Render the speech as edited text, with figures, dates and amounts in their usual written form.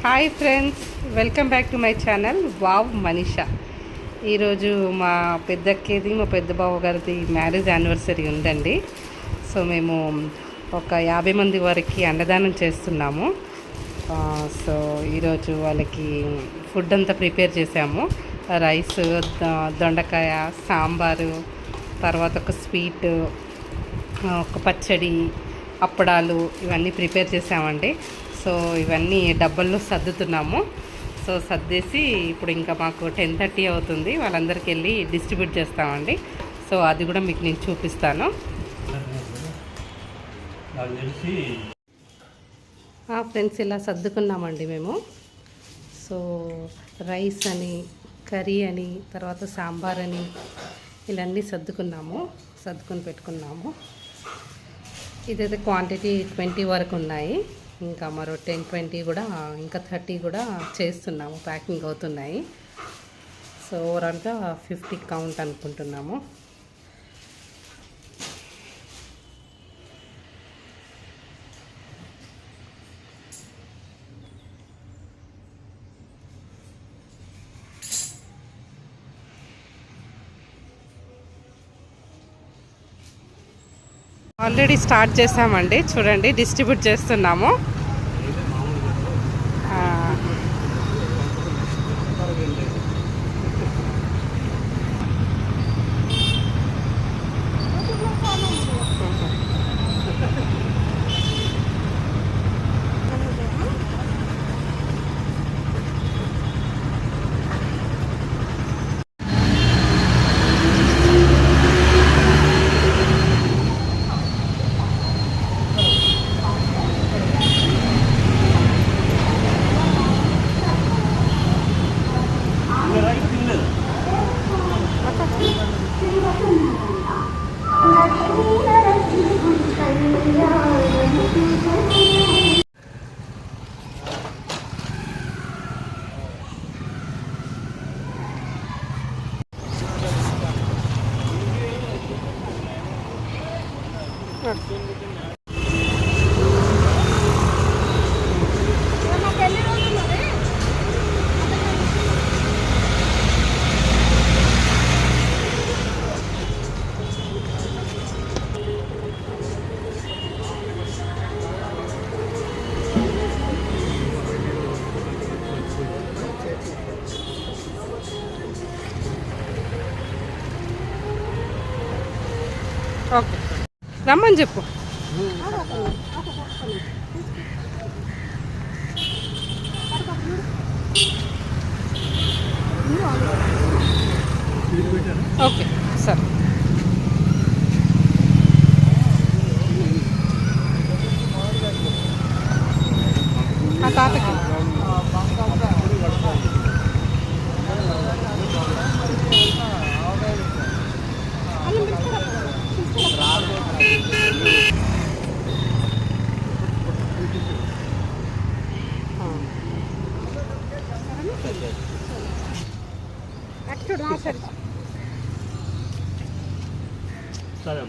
Hi friends, welcome back to my channel wow Manisha. ఈరోజు మా పెద్దక్కేది మా పెద్ద బావ గారిది మ్యారేజ్ యానివర్సరీ ఉందండి. సో మేము ఒక 50 మంది వరకు అన్నదానం చేస్తున్నాము. సో ఈరోజు వాళ్ళకి ఫుడ్ అంతా ప్రిపేర్ చేసాము. రైస్, దొండకాయ, సాంబారు, తర్వాత ఒక స్వీట్, ఒక పచ్చడి, అప్పడాలు ఇవన్నీ ప్రిపేర్ చేసామండి. సో ఇవన్నీ డబ్బల్లో సర్దుతున్నాము. సో సర్దేసి ఇప్పుడు ఇంకా మాకు 10:30 అవుతుంది. వాళ్ళందరికీ వెళ్ళి డిస్ట్రిబ్యూట్ చేస్తామండి. సో అది కూడా మీకు నేను చూపిస్తాను. ఫ్రెండ్స్, ఇలా సర్దుకున్నామండి మేము. సో రైస్ అని, కర్రీ అని, తర్వాత సాంబార్ అని ఇవన్నీ సర్దుకొని పెట్టుకున్నాము. ఇదైతే క్వాంటిటీ 20 వరకు ఉన్నాయి. ఇంకా మరో 10-20 కూడా, ఇంకా 30 కూడా చేస్తున్నాము, ప్యాకింగ్ అవుతున్నాయి. సో ఓవరాల్గా 50 కౌంట్ అనుకుంటున్నాము. ఆల్రెడీ స్టార్ట్ చేసామండి. చూడండి, డిస్ట్రిబ్యూట్ చేస్తున్నాము. ఓకే, రమ్మని చెప్పు. ఓకే సరే. ఆ తాతకి సరే